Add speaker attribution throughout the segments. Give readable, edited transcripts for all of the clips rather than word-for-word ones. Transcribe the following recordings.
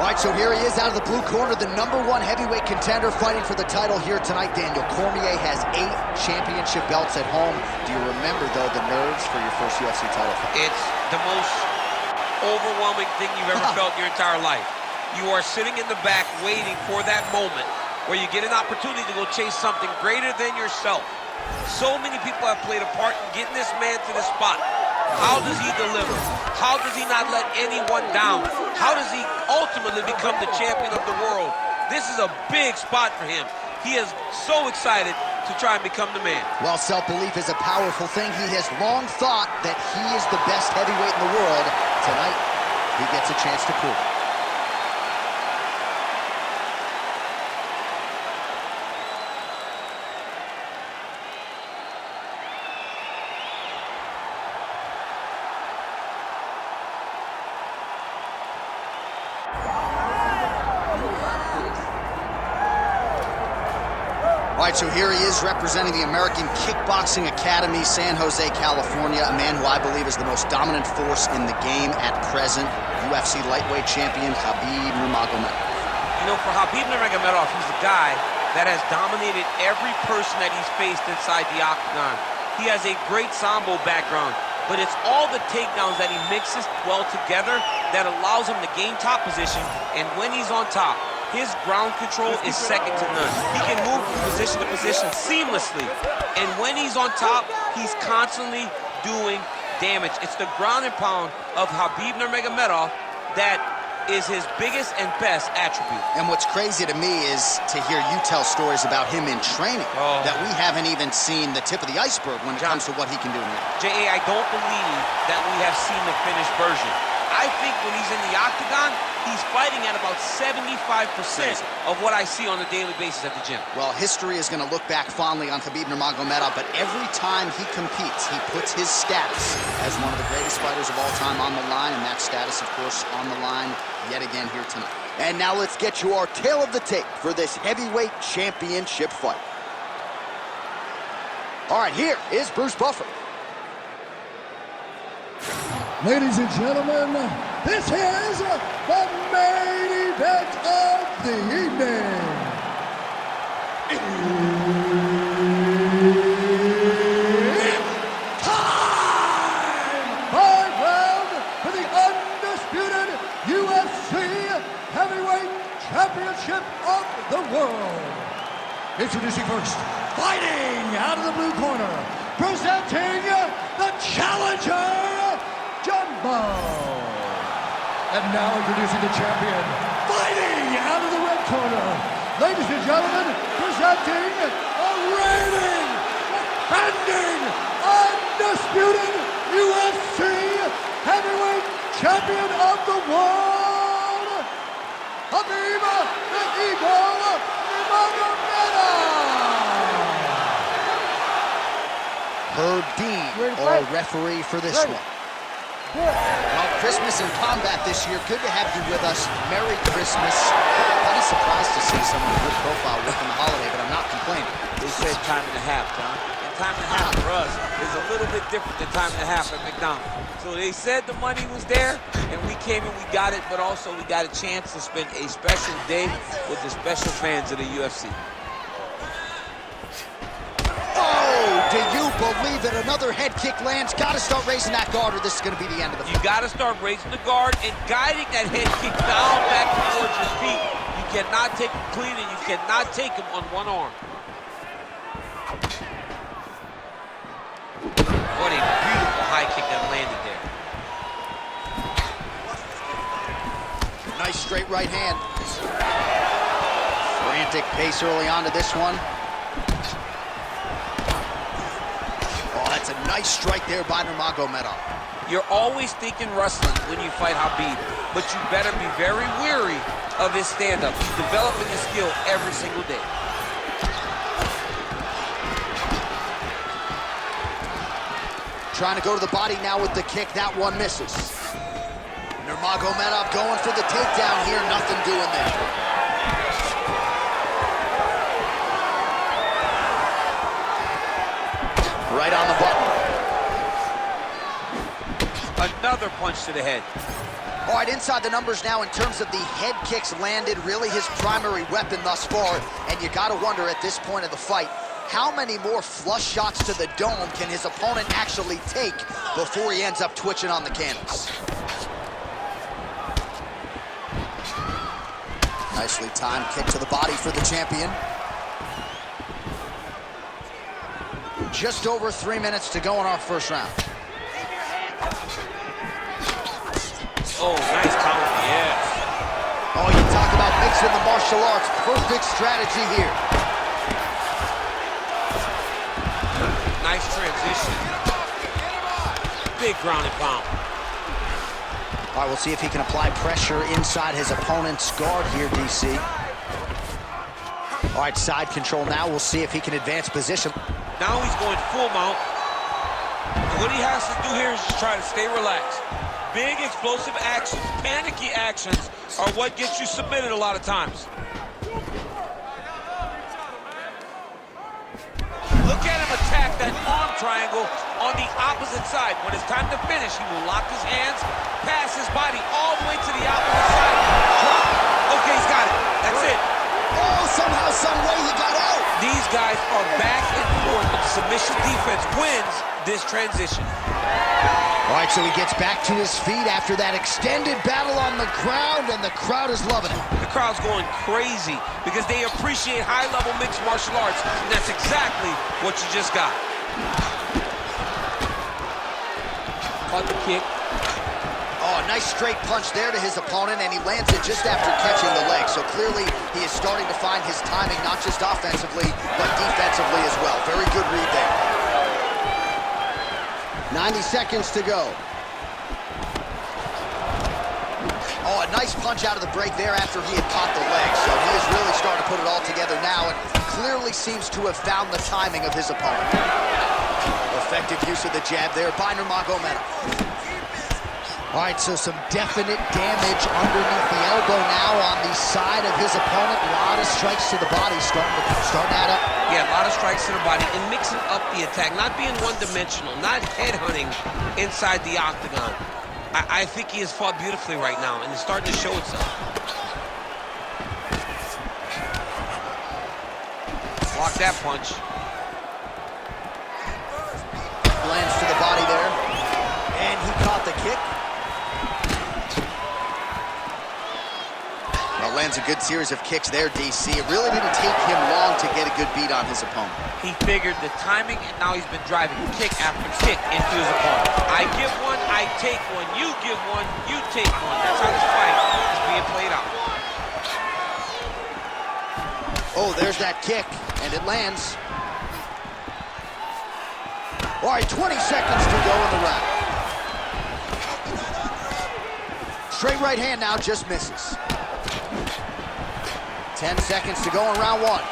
Speaker 1: All right, so here he is out of the blue corner, the #1 heavyweight contender fighting for the title here tonight. Daniel Cormier has 8 championship belts at home. Do you remember, though, the nerves for your first UFC title fight?
Speaker 2: It's the most overwhelming thing you've ever felt in your entire life. You are sitting in the back waiting for that moment where you get an opportunity to go chase something greater than yourself. So many people have played a part in getting this man to the spot. How does he deliver? How does he not let anyone down? How does he ultimately become the champion of the world? This is a big spot for him. He is so excited to try and become the man.
Speaker 1: Well, self-belief is a powerful thing. He has long thought that he is the best heavyweight in the world. Tonight, he gets a chance to prove it. All right, so here he is representing the American Kickboxing Academy, San Jose, California, a man who I believe is the most dominant force in the game at present, UFC lightweight champion Khabib Nurmagomedov.
Speaker 2: You know, for Khabib Nurmagomedov, he's a guy that has dominated every person that he's faced inside the octagon. He has a great Sambo background, but it's all the takedowns that he mixes well together that allows him to gain top position, and when he's on top, his ground control is second to none. He can move from position to position seamlessly. And when he's on top, he's constantly doing damage. It's the ground and pound of Khabib Nurmagomedov that is his biggest and best attribute.
Speaker 1: And what's crazy to me is to hear you tell stories about him in training that we haven't even seen the tip of the iceberg when it comes to what he can do now.
Speaker 2: J.A., I don't believe that we have seen the finished version. I think when he's in the octagon, he's fighting at about 75% of what I see on a daily basis at the gym.
Speaker 1: Well, history is going to look back fondly on Khabib Nurmagomedov, but every time he competes, he puts his status as one of the greatest fighters of all time on the line, and that status, of course, on the line yet again here tonight. And now let's get you our tale of the tape for this heavyweight championship fight. All right, here is Bruce Buffer.
Speaker 3: Ladies and gentlemen, this is the main event of the evening. It's time! 5 rounds for the undisputed UFC Heavyweight Championship of the world. Introducing first, fighting out of the blue corner, presenting the challenger, Jumbo. And now introducing the champion, fighting out of the red corner. Ladies and gentlemen, presenting the reigning, defending, undisputed UFC heavyweight champion of the world, Khabib the Eagle Nurmagomedov.
Speaker 1: Herb Dean, our referee for this one. Well, Christmas in combat this year. Good to have you with us. Merry Christmas. Kind of surprised to see someone with good profile working the holiday, but I'm not complaining.
Speaker 2: They said time and a half, John. And time and a half for us is a little bit different than time and a half at McDonald's. So they said the money was there, and we came and we got it, but also we got a chance to spend a special day with the special fans of the UFC.
Speaker 1: Do you believe that another head kick lands? Got to start raising that guard, or this is going to be the end of the fight.
Speaker 2: You got to start raising the guard and guiding that head kick down back towards your feet. You cannot take him clean, and you cannot take him on one arm. What a beautiful high kick that landed there.
Speaker 1: Nice straight right hand. Frantic pace early on to this one. That's a nice strike there by Nurmagomedov.
Speaker 2: You're always thinking wrestling when you fight Khabib, but you better be very wary of his stand-up. He's developing his skill every single day.
Speaker 1: Trying to go to the body now with the kick. That one misses. Nurmagomedov going for the takedown here. Nothing doing there. Right on the button.
Speaker 2: Another punch to the head.
Speaker 1: All right, inside the numbers now in terms of the head kicks landed, really his primary weapon thus far. And you got to wonder at this point of the fight, how many more flush shots to the dome can his opponent actually take before he ends up twitching on the canvas? Nicely timed kick to the body for the champion. Just over 3 minutes to go in our first round.
Speaker 2: Oh, nice counter, yes.
Speaker 1: Oh, you talk about mixing the martial arts. Perfect strategy here.
Speaker 2: Nice transition. Big ground and pound.
Speaker 1: All right, we'll see if he can apply pressure inside his opponent's guard here, DC. All right, side control now. We'll see if he can advance position.
Speaker 2: Now he's going full mount. And what he has to do here is just try to stay relaxed. Big explosive actions, panicky actions are what gets you submitted a lot of times. Look at him attack that arm triangle on the opposite side. When it's time to finish, he will lock his hands, pass his body all the way to the opposite side. Drop. Okay, he's got it. That's it.
Speaker 1: Oh, somehow, some way he got out.
Speaker 2: These guys are back and forth. Submission defense wins this transition.
Speaker 1: All right, so he gets back to his feet after that extended battle on the ground, and the crowd is loving it.
Speaker 2: The crowd's going crazy because they appreciate high-level mixed martial arts, and that's exactly what you just got. Caught the kick.
Speaker 1: Oh, a nice straight punch there to his opponent, and he lands it just after catching the leg. So clearly, he is starting to find his timing, not just offensively, but defensively as well. Very good read there. 90 seconds to go. Oh, a nice punch out of the break there after he had caught the leg. So he is really starting to put it all together now and clearly seems to have found the timing of his opponent. Effective use of the jab there by Nurmagomedov. All right, so some definite damage underneath the elbow now on the side of his opponent. A lot of strikes to the body starting to add up.
Speaker 2: Yeah, a lot of strikes to the body and mixing up the attack, not being one-dimensional, not headhunting inside the octagon. I think he has fought beautifully right now, and it's starting to show itself. Block that punch.
Speaker 1: Lands to the body there, and he caught the kick. Well, lands a good series of kicks there, DC. It really didn't take him long to get a good beat on his opponent.
Speaker 2: He figured the timing, and now he's been driving kick after kick into his opponent. I give one, I take one. You give one, you take one. That's how this fight is being played out.
Speaker 1: Oh, there's that kick, and it lands. All right, 20 seconds to go in the round. Straight right hand now, just misses. 10 seconds to go in round one.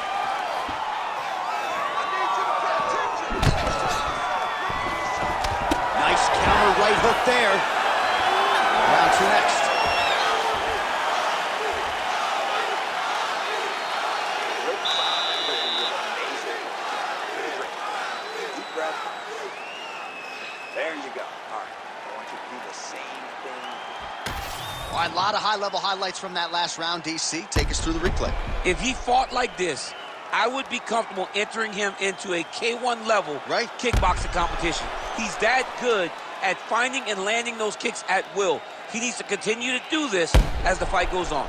Speaker 1: Nice counter right hook there. Round two next.
Speaker 4: Deep breath. There you go. All right. I want you to do the same thing.
Speaker 1: All right, a lot of high-level highlights from that last round, DC. Take us through the replay.
Speaker 2: If he fought like this, I would be comfortable entering him into a K1 level kickboxing competition. He's that good at finding and landing those kicks at will. He needs to continue to do this as the fight goes on.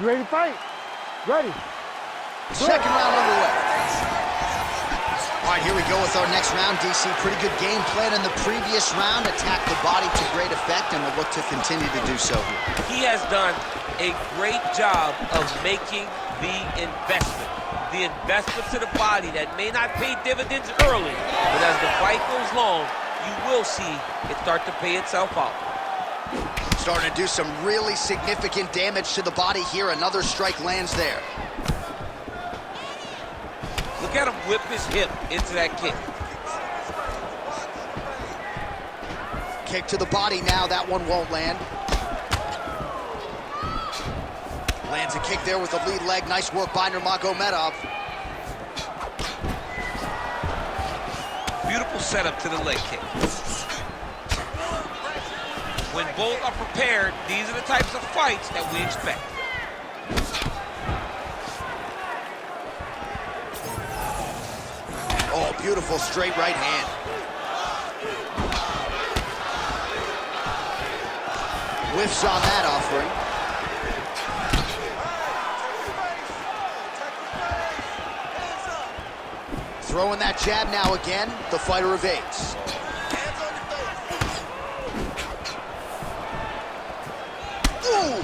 Speaker 5: You ready to fight? Ready.
Speaker 1: Second round underway. All right, here we go with our next round, DC. Pretty good game plan in the previous round. Attacked the body to great effect, and will look to continue to do so here.
Speaker 2: He has done a great job of making the investment. The investment to the body that may not pay dividends early, but as the fight goes long, you will see it start to pay itself out.
Speaker 1: Starting to do some really significant damage to the body here. Another strike lands there.
Speaker 2: Look at him whip his hip into that kick.
Speaker 1: Kick to the body now. That one won't land. Lands a kick there with the lead leg. Nice work by Nurmagomedov.
Speaker 2: beautiful setup to the leg kick. When both are prepared, these are the types of fights that we expect.
Speaker 1: Oh, beautiful straight right hand. Whiffs on that offering. Throwing that jab now again. The fighter evades. Ooh!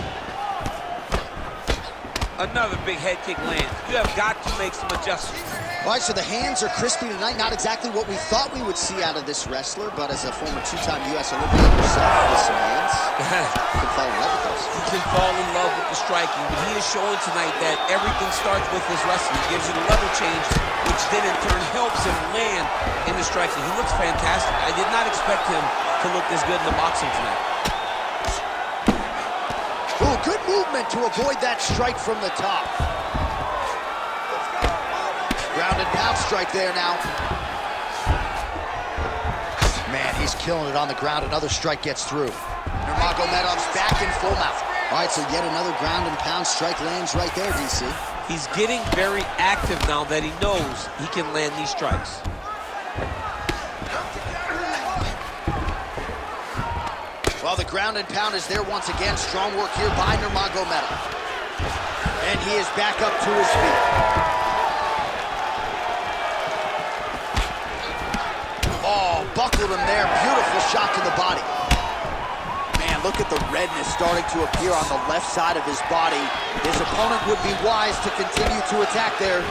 Speaker 2: Another big head kick lands. You have got to make some adjustments.
Speaker 1: All right, so the hands are crispy tonight. Not exactly what we thought we would see out of this wrestler, but as a former two-time U.S. Olympian yourself with some hands, you can fall in love with those.
Speaker 2: He can fall in love with the striking, but he is showing tonight that everything starts with his wrestling. He gives you the level change, which then in turn helps him land in the striking. He looks fantastic. I did not expect him to look this good in the boxing tonight.
Speaker 1: Ooh, good movement to avoid that strike from the top. Ground and pound strike there now. Man, he's killing it on the ground. Another strike gets through. Nurmagomedov's back in full mount. All right, so yet another ground and pound strike lands right there, DC.
Speaker 2: He's getting very active now that he knows he can land these strikes.
Speaker 1: Well, the ground and pound is there once again. Strong work here by Nurmagomedov. And he is back up to his feet. Oh, buckled him there. Beautiful shot to the body. Man, look at the redness starting to appear on the left side of his body. His opponent would be wise to continue to attack there.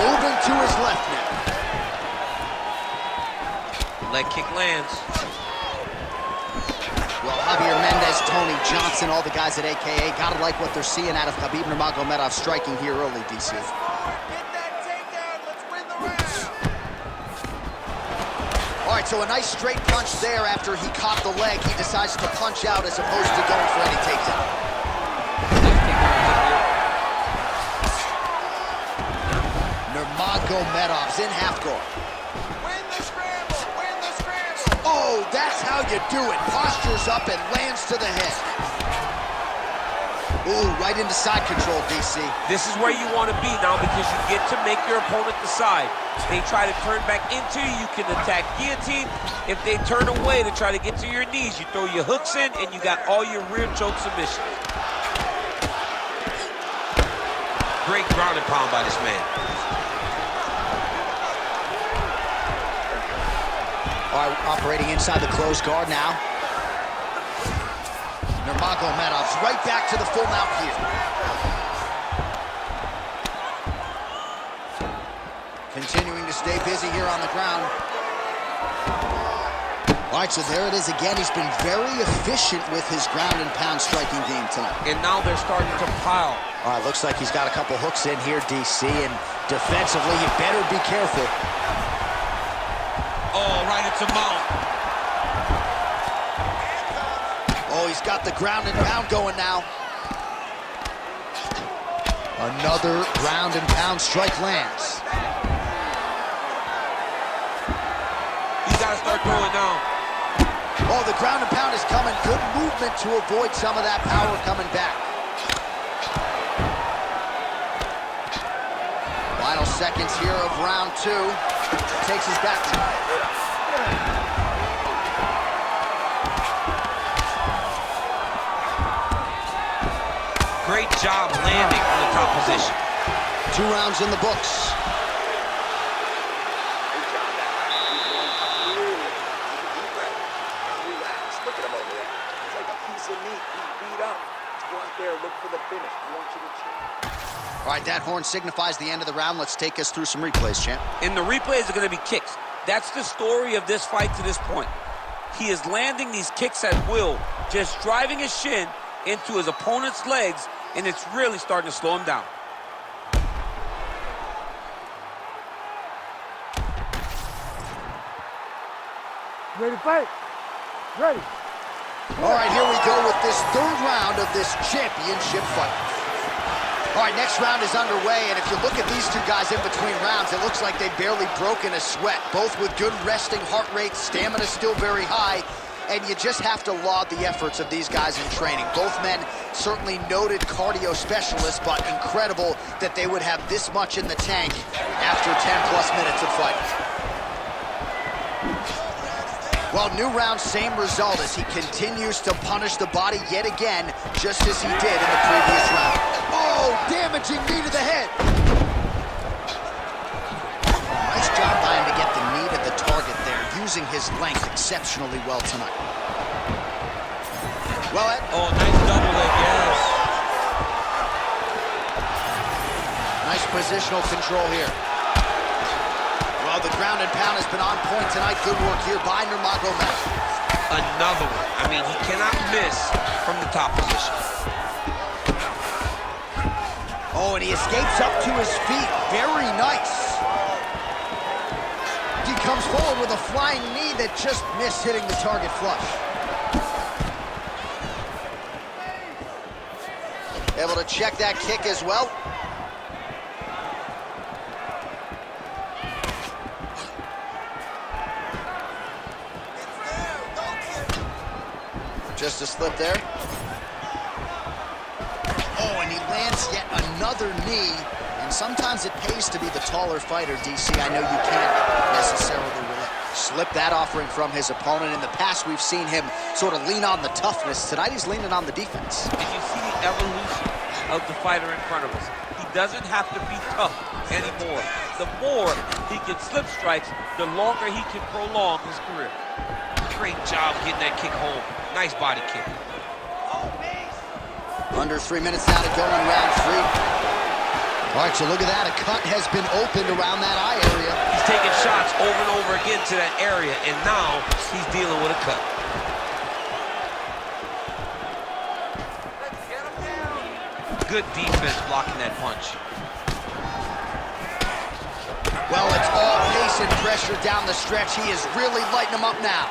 Speaker 1: Moving to his left now.
Speaker 2: Leg kick lands.
Speaker 1: Well, Javier Mendez, Tony Johnson, all the guys at AKA, gotta like what they're seeing out of Khabib Nurmagomedov striking here early, DC. All right, so a nice straight punch there after he caught the leg. He decides to punch out as opposed to going for any takedown. Nurmagomedov's in half guard. Oh, that's how you do it. Postures up and lands to the head. Ooh, right into side control, DC.
Speaker 2: This is where you want to be now because you get to make your opponent decide. If they try to turn back into you, you can attack guillotine. If they turn away to try to get to your knees, you throw your hooks in and you got all your rear choke submissions. Great ground and pound by this man.
Speaker 1: All right, operating inside the closed guard now. Nurmagomedov's right back to the full mount here. Continuing to stay busy here on the ground. All right, so there it is again. He's been very efficient with his ground and pound striking game tonight.
Speaker 2: And now they're starting to pile.
Speaker 1: All right, looks like he's got a couple hooks in here, DC, and defensively, you better be careful.
Speaker 2: Oh, right into mount.
Speaker 1: Oh, he's got the ground and pound going now. Another ground and pound strike lands.
Speaker 2: He's got to start throwing now.
Speaker 1: Oh, the ground and pound is coming. Good movement to avoid some of that power coming back. Final seconds here of round two. Takes his back.
Speaker 2: Great job landing from the top position.
Speaker 1: 2 rounds in the books.
Speaker 4: Look at him over there. He's like a piece of meat. He's beat up. Let's go out there, look for the finish. I want you to cheer.
Speaker 1: All right, that horn signifies the end of the round. Let's take us through some replays, champ.
Speaker 2: And the replays are going to be kicks. That's the story of this fight to this point. He is landing these kicks at will, just driving his shin into his opponent's legs, and it's really starting to slow him down.
Speaker 5: Ready to fight? Ready.
Speaker 1: All right, here we go with this 3rd round of this championship fight. All right, next round is underway, and if you look at these two guys in between rounds, it looks like they've barely broken a sweat. Both with good resting heart rates, stamina still very high, and you just have to laud the efforts of these guys in training. Both men certainly noted cardio specialists, but incredible that they would have this much in the tank after 10-plus minutes of fighting. Well, new round, same result as he continues to punish the body yet again, just as he did in the previous round. Oh, damaging knee to the head. Nice job by him to get the knee to the target there, using his length exceptionally well tonight. Well,
Speaker 2: oh, nice double leg, yes.
Speaker 1: Nice positional control here. Well, the ground and pound has been on point tonight. Good work here by Nurmagomedov.
Speaker 2: Another one. I mean, he cannot miss from the top position.
Speaker 1: Oh, and he escapes up to his feet. Very nice. He comes forward with a flying knee that just missed hitting the target flush. Able to check that kick as well. Just a slip there. Oh, and he lands yet another knee. And sometimes it pays to be the taller fighter, DC. I know you can't necessarily relate. Slip that offering from his opponent. In the past, we've seen him sort of lean on the toughness. Tonight, he's leaning on the defense.
Speaker 2: And you see the evolution of the fighter in front of us. He doesn't have to be tough anymore. The more he can slip strikes, the longer he can prolong his career. Great job getting that kick home. Nice body kick.
Speaker 1: Under 3 minutes now to go in round 3. All right, so look at that. A cut has been opened around that eye area.
Speaker 2: He's taking shots over and over again to that area, and now he's dealing with a cut. Good defense blocking that punch.
Speaker 1: Well, it's all pace and pressure down the stretch. He is really lighting him up now.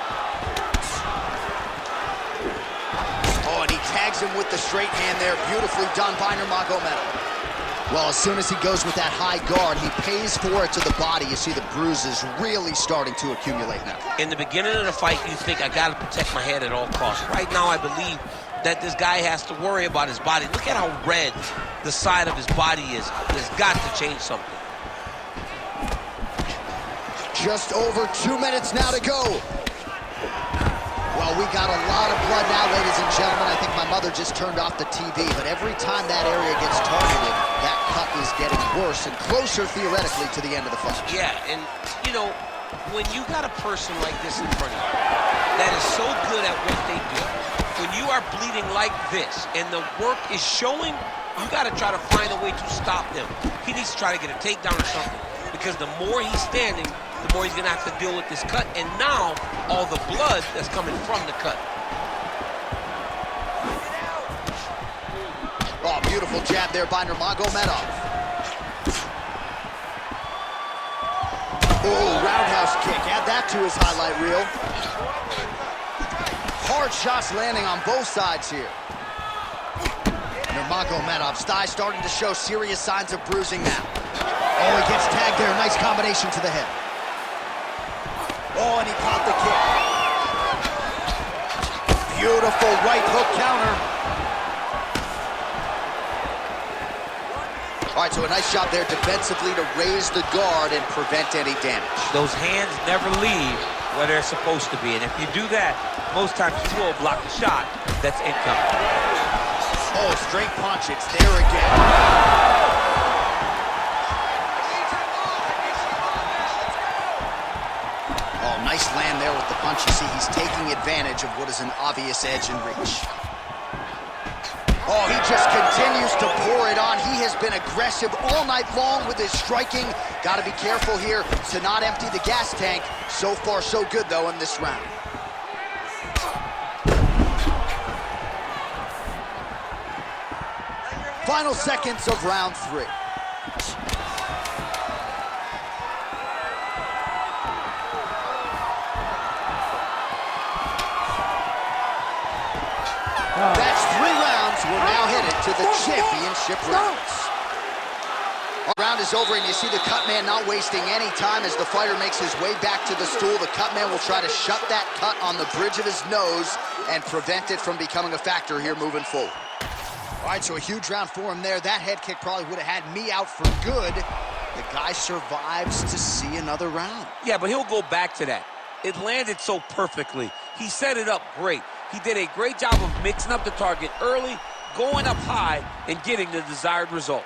Speaker 1: Oh, and he tags him with the straight hand there. Beautifully done by Nurmagomedov. Well, as soon as he goes with that high guard, he pays for it to the body. You see the bruises really starting to accumulate now.
Speaker 2: In the beginning of the fight, you think, I got to protect my head at all costs. Right now, I believe that this guy has to worry about his body. Look at how red the side of his body is. There's got to change something.
Speaker 1: Just over 2 minutes now to go. Well, we got a lot of blood now, ladies and gentlemen. I think my mother just turned off the TV, but every time that area gets targeted, that cut is getting worse and closer, theoretically, to the end of the fight.
Speaker 2: Yeah, and, you know, when you got a person like this in front of you that is so good at what they do, when you are bleeding like this and the work is showing, you got to try to find a way to stop them. He needs to try to get a takedown or something, because the more he's standing, the more he's going to have to deal with this cut, and now all the blood that's coming from the cut.
Speaker 1: Oh, beautiful jab there by Nurmagomedov. Oh, roundhouse kick. Add that to his highlight reel. Hard shots landing on both sides here. Nurmagomedov's thigh starting to show serious signs of bruising now. Oh, he gets tagged there. Nice combination to the head. Oh, and he caught the kick. Beautiful right hook counter. All right, so a nice job there defensively to raise the guard and prevent any damage.
Speaker 2: Those hands never leave where they're supposed to be, and if you do that, most times you will block the shot that's incoming.
Speaker 1: Oh, straight punch, it's there again. Nice land there with the punch. You see, he's taking advantage of what is an obvious edge and reach. Oh, he just continues to pour it on. He has been aggressive all night long with his striking. Got to be careful here to not empty the gas tank. So far, so good, though, in this round. Final seconds of round 3. That's 3 rounds. We're now headed to the championship rounds. Round is over, and you see the cut man not wasting any time as the fighter makes his way back to the stool. The cut man will try to shut that cut on the bridge of his nose and prevent it from becoming a factor here moving forward. All right, so a huge round for him there. That head kick probably would have had me out for good. The guy survives to see another round.
Speaker 2: Yeah, but he'll go back to that. It landed so perfectly. He set it up great. He did a great job of mixing up the target early, going up high, and getting the desired result.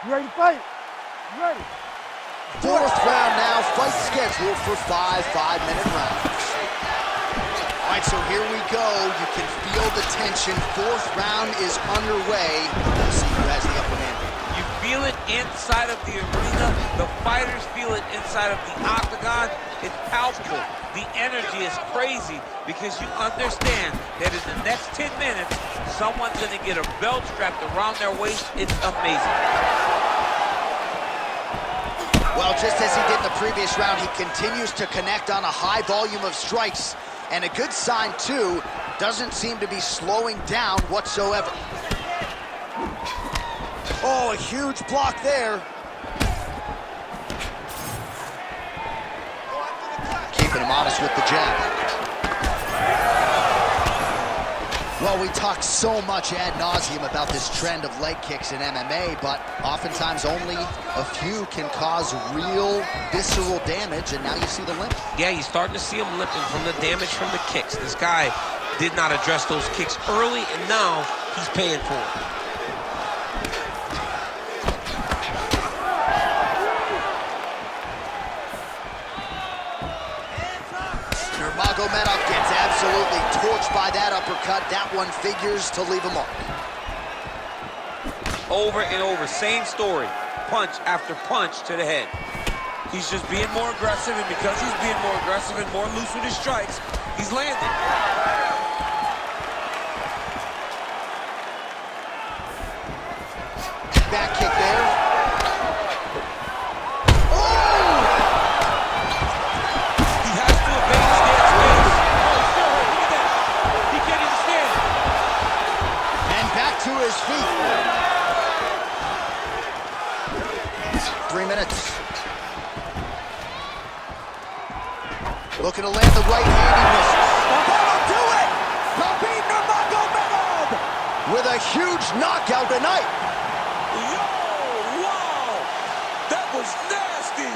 Speaker 5: You ready to fight? You ready?
Speaker 1: Fourth round now, fight scheduled for 5 5-minute rounds. All right, so here we go. You can feel the tension. Fourth round is underway. Let's see who has the upper hand.
Speaker 2: You feel it inside of the arena. The fighters feel it inside of the octagon. It's palpable. The energy is crazy because you understand that in the next 10 minutes, someone's going to get a belt strapped around their waist. It's amazing.
Speaker 1: Well, just as he did in the previous round, he continues to connect on a high volume of strikes. And a good sign, too, doesn't seem to be slowing down whatsoever. Oh, a huge block there. Keeping him honest with the jab. Well, we talk so much ad nauseum about this trend of leg kicks in MMA, but oftentimes only a few can cause real visceral damage, and now you see the limp.
Speaker 2: Yeah, you're starting to see him limping from the damage from the kicks. This guy did not address those kicks early, and now he's paying for it.
Speaker 1: Nurmagomedov gets absolutely torched by that uppercut. That one figures to leave a mark.
Speaker 2: Over and over, same story. Punch after punch to the head. He's just being more aggressive, and because he's being more aggressive and more loose with his strikes, he's landing.
Speaker 1: Back kick there. To his feet. 3 minutes. Looking to land the right hand, he misses. That'll do it! Khabib Nurmagomedov with a huge knockout tonight.
Speaker 2: Yo, wow! That was nasty!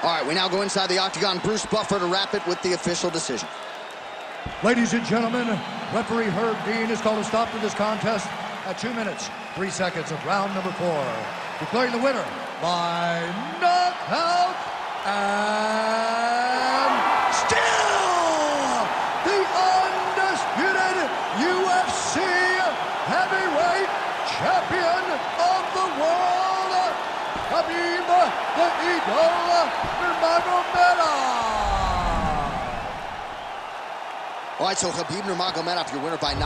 Speaker 1: All right, we now go inside the octagon. Bruce Buffer to wrap it with the official decision.
Speaker 3: Ladies and gentlemen, referee Herb Dean has called a stop to this contest at 2 minutes, 3 seconds of round number 4. Declaring the winner by knockout and still the undisputed UFC heavyweight champion of the world, Khabib the Eagle Nurmagomedov.
Speaker 1: All right, so Khabib Nurmagomedov, your winner by